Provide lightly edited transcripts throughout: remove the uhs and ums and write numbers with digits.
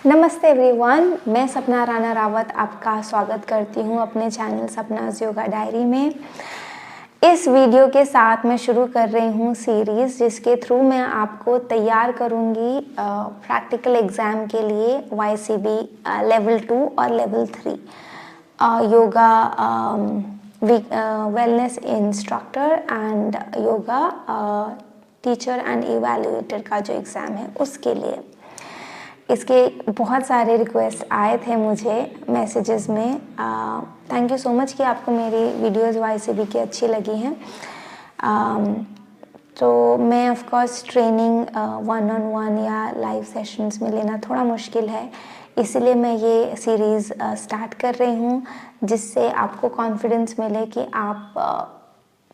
नमस्ते एवरीवन, मैं सपना राणा रावत आपका स्वागत करती हूँ अपने चैनल सपनाज योगा डायरी में। इस वीडियो के साथ मैं शुरू कर रही हूँ सीरीज़ जिसके थ्रू मैं आपको तैयार करूँगी प्रैक्टिकल एग्ज़ाम के लिए YCB लेवल 2 और level 3 yoga wellness instructor and yoga teacher and evaluator का जो एग्ज़ाम है उसके लिए। इसके बहुत सारे रिक्वेस्ट आए थे मुझे मैसेजेस में। थैंक यू सो मच कि आपको मेरी वीडियोस YCB की अच्छी लगी हैं। तो मैं ऑफ कोर्स ट्रेनिंग 1-on-1 या लाइव सेशंस में लेना थोड़ा मुश्किल है, इसलिए मैं ये सीरीज़ स्टार्ट कर रही हूँ जिससे आपको कॉन्फिडेंस मिले कि आप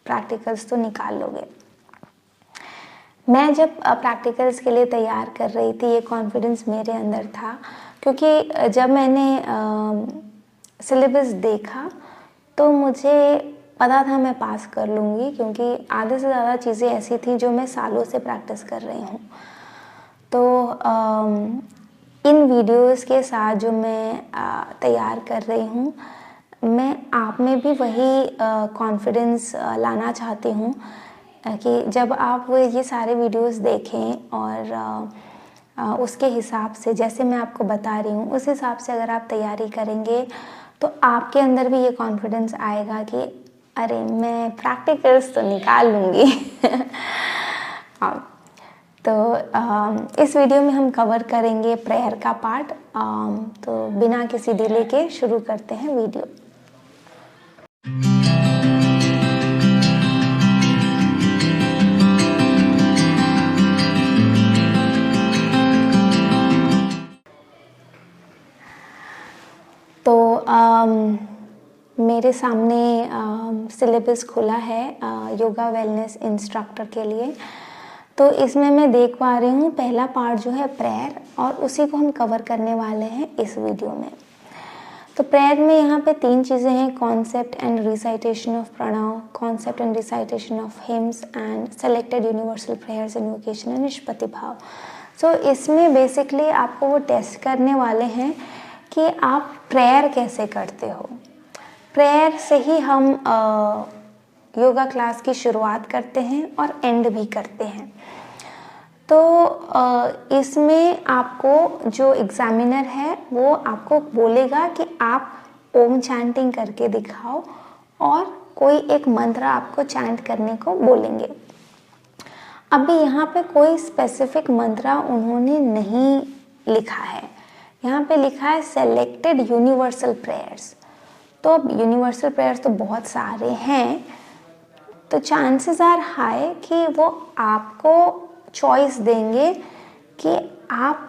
प्रैक्टिकल्स तो निकाल लोगे। मैं जब प्रैक्टिकल्स के लिए तैयार कर रही थी ये कॉन्फिडेंस मेरे अंदर था, क्योंकि जब मैंने सिलेबस देखा तो मुझे पता था मैं पास कर लूँगी, क्योंकि आधे से ज़्यादा चीज़ें ऐसी थी जो मैं सालों से प्रैक्टिस कर रही हूँ। तो इन वीडियोस के साथ जो मैं तैयार कर रही हूँ, मैं आप में भी वही कॉन्फिडेंस लाना चाहती हूँ कि जब आप ये सारे वीडियोस देखें और उसके हिसाब से जैसे मैं आपको बता रही हूँ उस हिसाब से अगर आप तैयारी करेंगे तो आपके अंदर भी ये कॉन्फिडेंस आएगा कि अरे मैं प्रैक्टिकल्स तो निकाल लूँगी। तो इस वीडियो में हम कवर करेंगे प्रेयर का पार्ट। तो बिना किसी डिले के शुरू करते हैं वीडियो। मेरे सामने सिलेबस खुला है योगा वेलनेस इंस्ट्रक्टर के लिए। तो इसमें मैं देख पा रही हूँ पहला पार्ट जो है प्रेयर, और उसी को हम कवर करने वाले हैं इस वीडियो में। तो प्रेयर में यहाँ पे 3 चीज़ें हैं: concept and recitation of pranav, concept and recitation of hymns and selected universal prayers invocation and nishpatti bhav. सो इसमें बेसिकली आपको वो टेस्ट करने वाले हैं कि आप प्रेयर कैसे करते हो। प्रेयर से ही हम योगा क्लास की शुरुआत करते हैं और एंड भी करते हैं। तो इसमें आपको जो एग्जामिनर है वो आपको बोलेगा कि आप ओम चैंटिंग करके दिखाओ और कोई एक मंत्र आपको चैंट करने को बोलेंगे। अभी यहाँ पे कोई स्पेसिफिक मंत्र उन्होंने नहीं लिखा है, यहाँ पे लिखा है सेलेक्टेड यूनिवर्सल प्रेयर्स। तो अब यूनिवर्सल प्रेयर्स तो बहुत सारे हैं, तो चांसेस आर हाई कि वो आपको चॉइस देंगे कि आप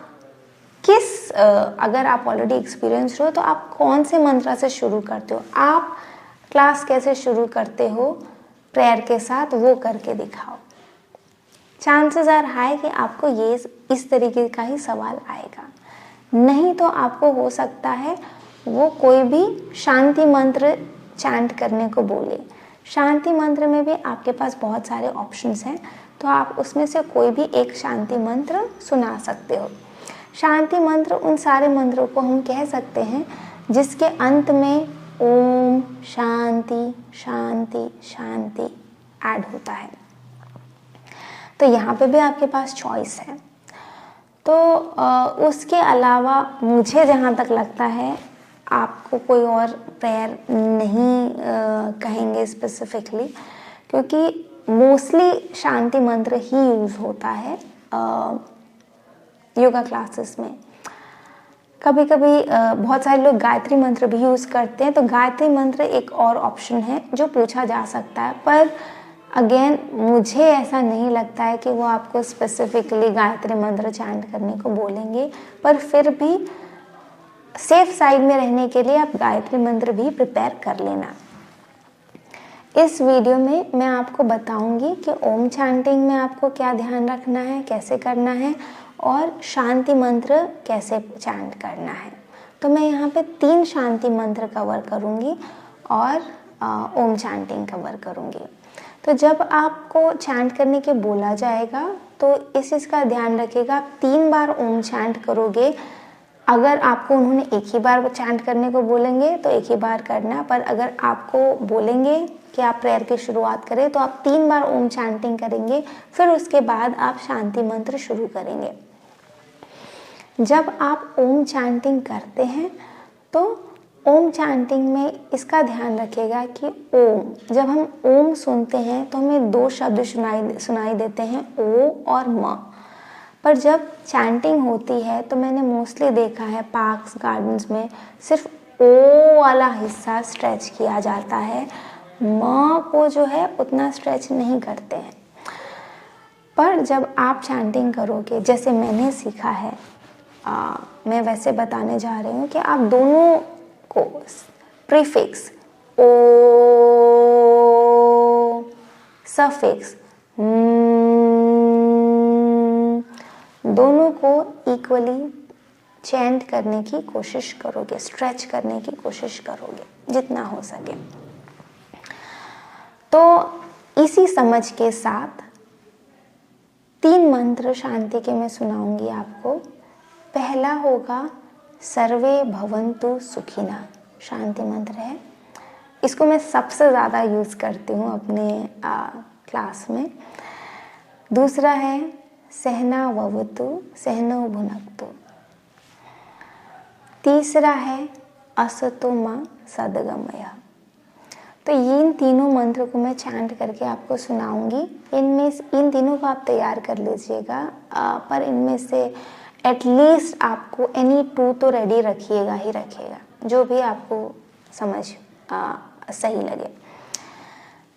किस अगर आप ऑलरेडी एक्सपीरियंस्ड हो तो आप कौन से मंत्र से शुरू करते हो, आप क्लास कैसे शुरू करते हो प्रेयर के साथ, वो करके दिखाओ। चांसेस आर हाई कि आपको ये इस तरीके का ही सवाल आएगा। नहीं तो आपको हो सकता है वो कोई भी शांति मंत्र चैंट करने को बोले। शांति मंत्र में भी आपके पास बहुत सारे ऑप्शंस हैं, तो आप उसमें से कोई भी एक शांति मंत्र सुना सकते हो। शांति मंत्र उन सारे मंत्रों को हम कह सकते हैं जिसके अंत में ओम शांति शांति शांति ऐड होता है। तो यहाँ पे भी आपके पास चॉइस है। तो उसके अलावा मुझे जहाँ तक लगता है आपको कोई और प्रेयर नहीं कहेंगे स्पेसिफिकली, क्योंकि मोस्टली शांति मंत्र ही यूज़ होता है योगा क्लासेस में। कभी कभी बहुत सारे लोग गायत्री मंत्र भी यूज़ करते हैं, तो गायत्री मंत्र एक और ऑप्शन है जो पूछा जा सकता है, पर अगेन मुझे ऐसा नहीं लगता है कि वो आपको स्पेसिफिकली गायत्री मंत्र चैंट करने को बोलेंगे, पर फिर भी सेफ साइड में रहने के लिए आप गायत्री मंत्र भी प्रिपेयर कर लेना। इस वीडियो में मैं आपको बताऊंगी कि ओम चैंटिंग में आपको क्या ध्यान रखना है, कैसे करना है, और शांति मंत्र कैसे चैंट करना है। तो मैं यहाँ पे 3 शांति मंत्र कवर करूँगी और ओम चैंटिंग कवर करूँगी। तो जब आपको चैंट करने के बोला जाएगा तो इस चीज़ का ध्यान रखिएगा, आप 3 बार ओम चैंट करोगे अगर आपको उन्होंने एक ही बार चैंट करने को बोलेंगे तो एक ही बार करना, पर अगर आपको बोलेंगे कि आप प्रेयर की शुरुआत करें तो आप 3 बार ओम चैंटिंग करेंगे, फिर उसके बाद आप शांति मंत्र शुरू करेंगे। जब आप ओम चैंटिंग करते हैं तो ओम चैंटिंग में इसका ध्यान रखिएगा कि ओम, जब हम ओम सुनते हैं तो हमें 2 शब्द सुनाई देते हैं, ओ और म। पर जब चैंटिंग होती है तो मैंने मोस्टली देखा है पार्क्स गार्डन्स में सिर्फ ओ वाला हिस्सा स्ट्रेच किया जाता है, म को जो है उतना स्ट्रेच नहीं करते हैं। पर जब आप चैंटिंग करोगे, जैसे मैंने सीखा है, मैं वैसे बताने जा रही हूँ कि आप दोनों को प्रीफिक्स ओ, सफिक्स दोनों को इक्वली चैंट करने की कोशिश करोगे, स्ट्रेच करने की कोशिश करोगे जितना हो सके। तो इसी समझ के साथ 3 मंत्र शांति के मैं सुनाऊंगी आपको। पहला होगा सर्वे भवन्तु सुखिनः, शांति मंत्र है। इसको मैं सबसे ज़्यादा यूज़ करती हूँ अपने क्लास में। दूसरा है सहना भवतु सहनौ भुनक्तु। तीसरा है असतो मा सद्गमय। तो इन तीनों मंत्र को मैं चैंट करके आपको सुनाऊंगी। इन तीनों को आप तैयार कर लीजिएगा, पर इनमें से एटलीस्ट आपको एनी 2 तो रेडी रखिएगा ही रखिएगा, जो भी आपको समझ सही लगे।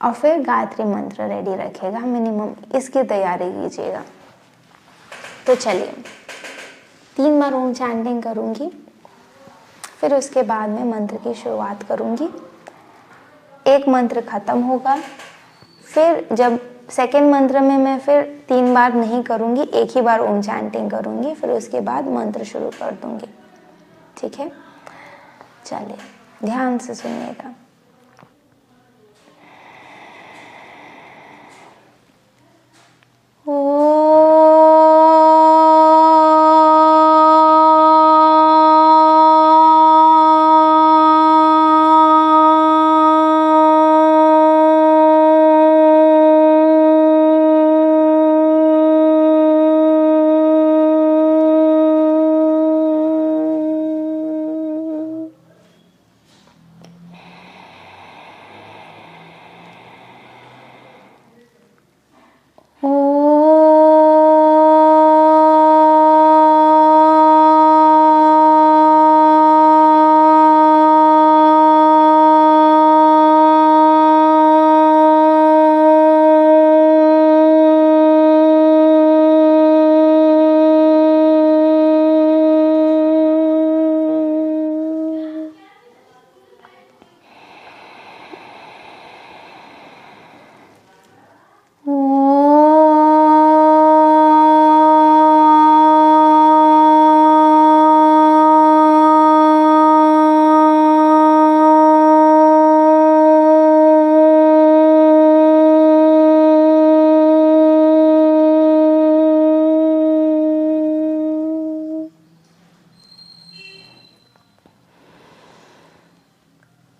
और फिर गायत्री मंत्र रेडी रखिएगा मिनिमम, इसकी तैयारी कीजिएगा। तो चलिए 3 बार ओम चैंटिंग करूँगी, फिर उसके बाद में मंत्र की शुरुआत करूँगी। एक मंत्र ख़त्म होगा, फिर जब सेकेंड मंत्र में मैं फिर 3 बार नहीं करूँगी, एक ही बार ओम चैंटिंग करूँगी, फिर उसके बाद मंत्र शुरू कर दूँगी। ठीक है, चलिए ध्यान से सुनिएगा।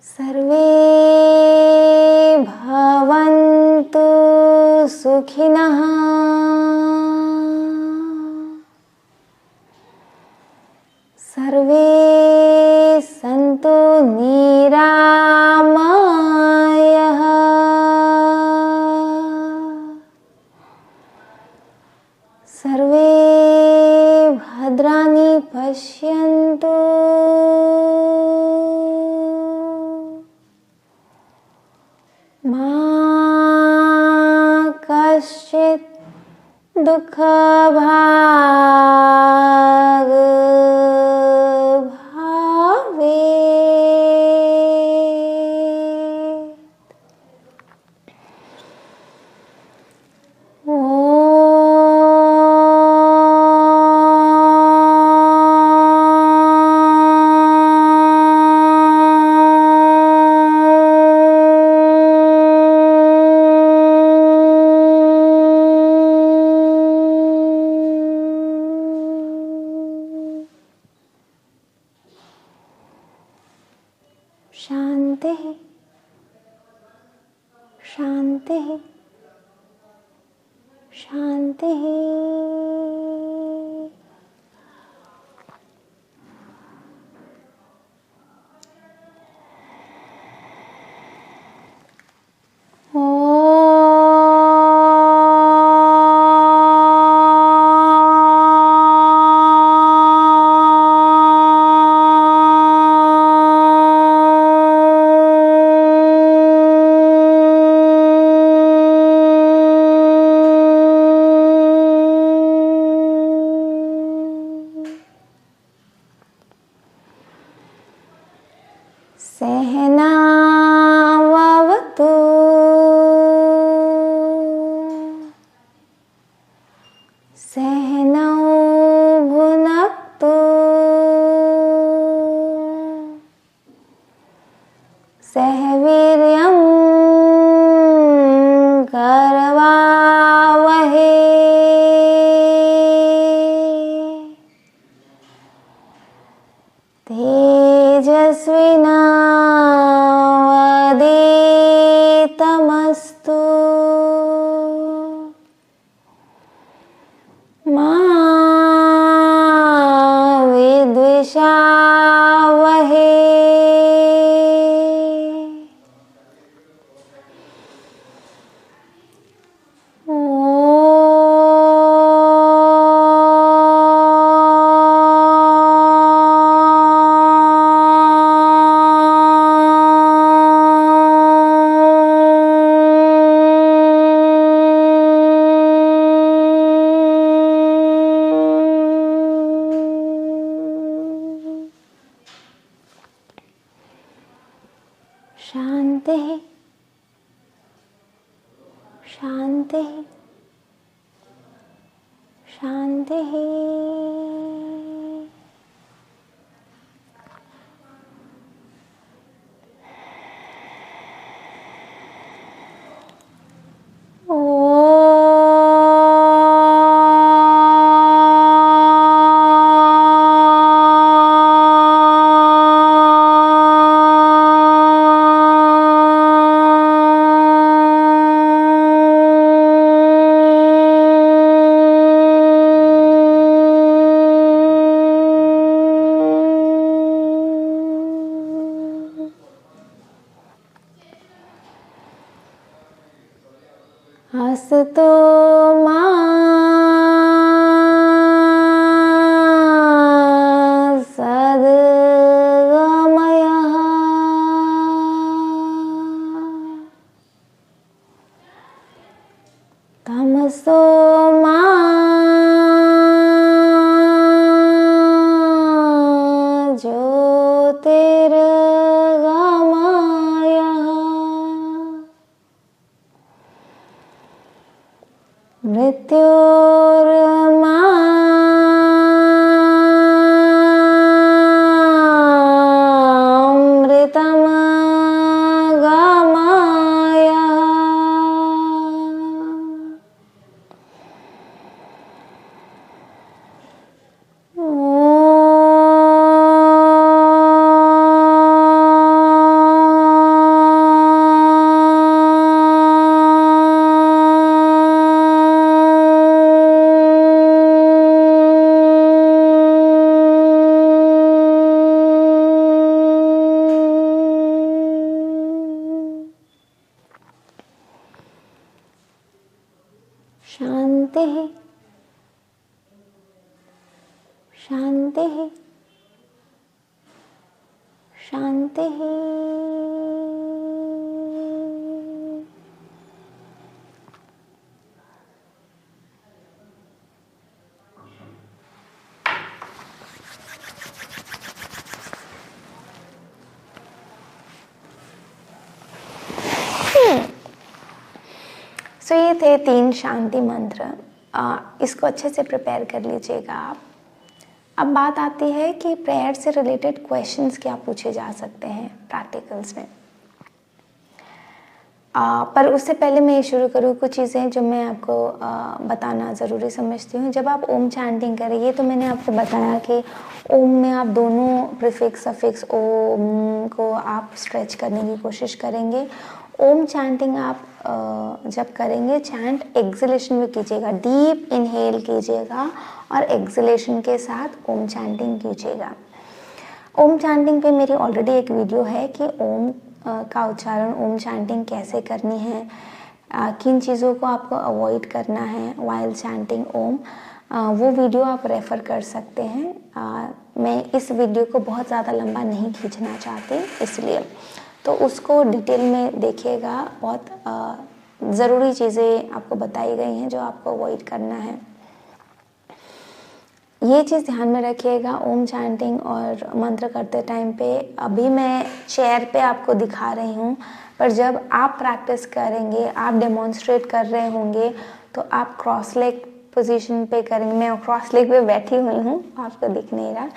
सर्वे भवन्तु सुखिनः, सर्वे सन्तु निरामयाः, सर्वे भद्राणि पश्यन्तु, मा कश्चित् दुःखभाग् भवेत्। शांति शांति शांति। सहनावतु सहनौ भुनक्तु सह वीर्यं करवावहै तेजस्विनावधीतमस्तु मा विद्विषावहै। शांति शांति शांति। असतो मा सद्गमयः तमसो मा ज्योतिर्गमयः मृत्योर्मा अमृतं गमयः। शांति शांति शांति। सो ये थे 3 शांति मंत्र। इसको अच्छे से प्रिपेयर कर लीजिएगा आप। अब बात आती है कि प्रेयर से रिलेटेड क्वेश्चंस क्या पूछे जा सकते हैं प्रैक्टिकल्स में। पर उससे पहले मैं ये शुरू करूँ, कुछ चीज़ें जो मैं आपको बताना ज़रूरी समझती हूँ। जब आप ओम चैंटिंग करेंगे तो मैंने आपको बताया कि ओम में आप दोनों प्रीफिक्स सफिक्स ओम को आप स्ट्रेच करने की कोशिश करेंगे। ओम चैंटिंग आप जब करेंगे, चैंट एक्सलेशन में कीजिएगा, डीप इनहेल कीजिएगा और एक्सलेशन के साथ ओम चैंटिंग कीजिएगा। ओम चैंटिंग पे मेरी ऑलरेडी एक वीडियो है कि ओम का उच्चारण, ओम चैंटिंग कैसे करनी है, किन चीज़ों को आपको अवॉइड करना है वाइल चैंटिंग ओम, वो वीडियो आप रेफ़र कर सकते हैं। मैं इस वीडियो को बहुत ज़्यादा लंबा नहीं खींचना चाहती, इसलिए तो उसको डिटेल में देखिएगा। बहुत ज़रूरी चीज़ें आपको बताई गई हैं जो आपको अवॉइड करना है। ये चीज़ ध्यान में रखिएगा ओम चैंटिंग और मंत्र करते टाइम पे। अभी मैं चेयर पे आपको दिखा रही हूँ, पर जब आप प्रैक्टिस करेंगे, आप डेमोन्स्ट्रेट कर रहे होंगे, तो आप क्रॉस लेग पोजीशन पे करेंगे। मैं क्रॉस लेग पे बैठी हुई हूँ, आपको दिख नहीं रहा,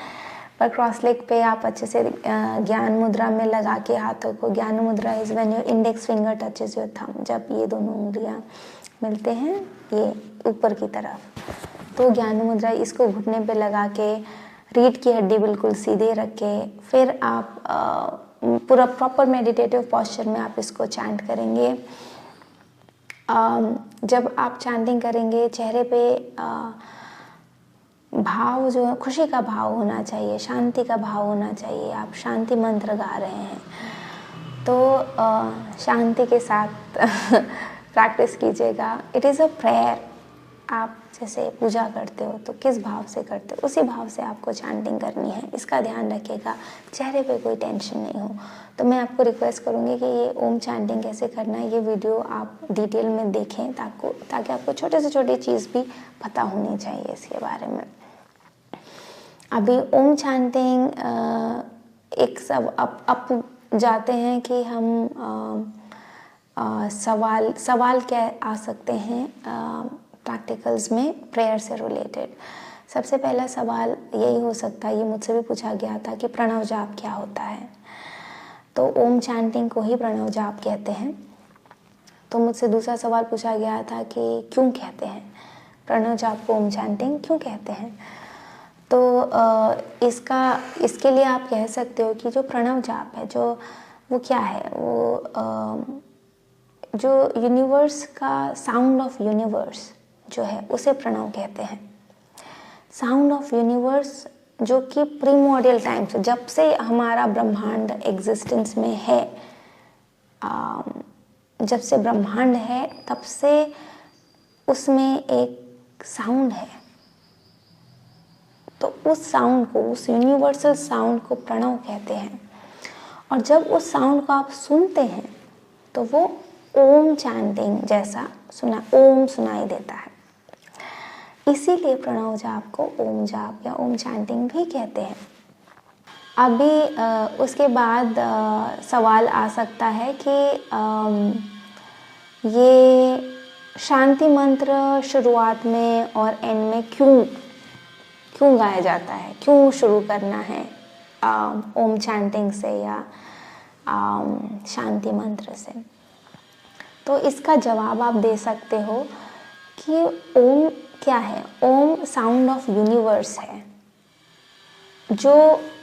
पर क्रॉस लेग पे आप अच्छे से ज्ञान मुद्रा में लगा के हाथों को, ज्ञान मुद्रा is when your index finger touches your thumb, जब ये दोनों उंगलियाँ मिलते हैं ये ऊपर की तरफ, तो ज्ञान मुद्रा, इसको घुटने पे लगा के रीढ़ की हड्डी बिल्कुल सीधे रख के फिर आप पूरा प्रॉपर मेडिटेटिव पोस्चर में आप इसको चैंट करेंगे। जब आप चैंटिंग करेंगे, चेहरे पे भाव जो है, खुशी का भाव होना चाहिए, शांति का भाव होना चाहिए। आप शांति मंत्र गा रहे हैं तो शांति के साथ प्रैक्टिस कीजिएगा। It is a prayer. आप जैसे पूजा करते हो तो किस भाव से करते हो, उसी भाव से आपको चैंटिंग करनी है, इसका ध्यान रखिएगा। चेहरे पे कोई टेंशन नहीं हो। तो मैं आपको रिक्वेस्ट करूँगी कि ये ओम चैंटिंग कैसे करना है, ये वीडियो आप डिटेल में देखें ताकि आपको छोटे से छोटी चीज़ भी पता होनी चाहिए इसके बारे में। अभी ओम चैंटिंग एक सब अप जाते हैं कि हम सवाल क्या आ सकते हैं प्रैक्टिकल्स में प्रेयर से रिलेटेड। सबसे पहला सवाल यही हो सकता है, ये मुझसे भी पूछा गया था कि प्रणव जाप क्या होता है। तो ओम चैंटिंग को ही प्रणव जाप कहते हैं। तो मुझसे दूसरा सवाल पूछा गया था कि क्यों कहते हैं प्रणव जाप को, ओम चैंटिंग क्यों कहते हैं। तो इसके लिए आप कह सकते हो कि जो प्रणव जाप है, जो वो क्या है, वो जो यूनिवर्स का साउंड ऑफ यूनिवर्स जो है उसे प्रणव कहते हैं। साउंड ऑफ यूनिवर्स जो कि प्रीमोर्डियल टाइम से, जब से हमारा ब्रह्मांड एग्जिस्टेंस में है, जब से ब्रह्मांड है तब से उसमें एक साउंड है। तो उस साउंड को, उस यूनिवर्सल साउंड को प्रणव कहते हैं। और जब उस साउंड को आप सुनते हैं तो वो ओम चैंटिंग जैसा ओम सुनाई देता है। इसीलिए प्रणव जाप को ओम जाप या ओम चैंटिंग भी कहते हैं। अभी उसके बाद सवाल आ सकता है कि ये शांति मंत्र शुरुआत में और एंड में क्यों गाया जाता है, क्यों शुरू करना है ओम चैंटिंग से या शांति मंत्र से। तो इसका जवाब आप दे सकते हो कि ओम क्या है। ओम साउंड ऑफ यूनिवर्स है। जो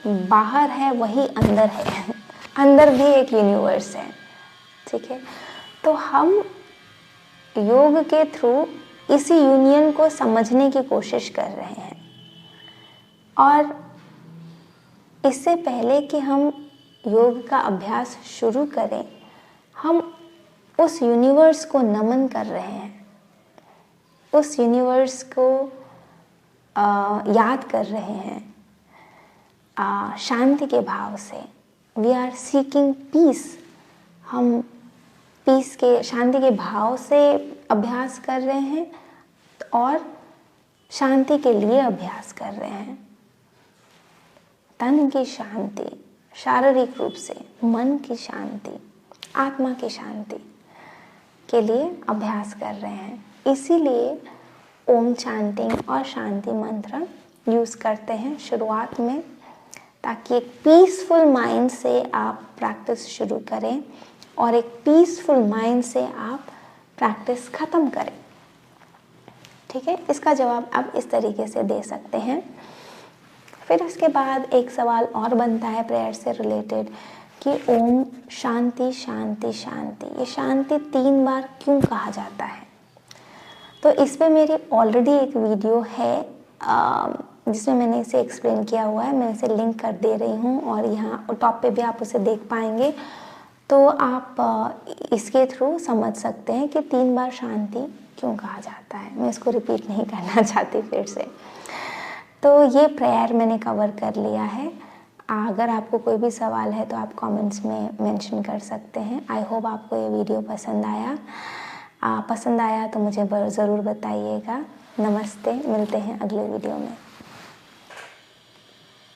बाहर है वही अंदर है। अंदर भी एक यूनिवर्स है, ठीक है। तो हम योग के थ्रू इसी यूनियन को समझने की कोशिश कर रहे हैं। और इससे पहले कि हम योग का अभ्यास शुरू करें, हम उस यूनिवर्स को नमन कर रहे हैं, उस यूनिवर्स को याद कर रहे हैं शांति के भाव से। We are seeking peace. हम पीस के, शांति के भाव से अभ्यास कर रहे हैं और शांति के लिए अभ्यास कर रहे हैं। तन की शांति, शारीरिक रूप से मन की शांति, आत्मा की शांति के लिए अभ्यास कर रहे हैं। इसीलिए ओम चैंटिंग और शांति मंत्र यूज़ करते हैं शुरुआत में, ताकि एक पीसफुल माइंड से आप प्रैक्टिस शुरू करें और एक पीसफुल माइंड से आप प्रैक्टिस ख़त्म करें। ठीक है, इसका जवाब आप इस तरीके से दे सकते हैं। फिर उसके बाद एक सवाल और बनता है प्रेयर से रिलेटेड कि ओम शांति शांति शांति, ये शांति 3 बार क्यों कहा जाता है। तो इस पे मेरी ऑलरेडी एक वीडियो है जिसमें मैंने इसे एक्सप्लेन किया हुआ है, मैं इसे लिंक कर दे रही हूँ और यहाँ टॉप पे भी आप उसे देख पाएंगे। तो आप इसके थ्रू समझ सकते हैं कि 3 बार शांति क्यों कहा जाता है। मैं इसको रिपीट नहीं करना चाहती फिर से। तो ये प्रेयर मैंने कवर कर लिया है। अगर आपको कोई भी सवाल है तो आप कमेंट्स में मेंशन कर सकते हैं। आई होप आपको ये वीडियो पसंद आया। पसंद आया तो मुझे ज़रूर बताइएगा। नमस्ते, मिलते हैं अगले वीडियो में।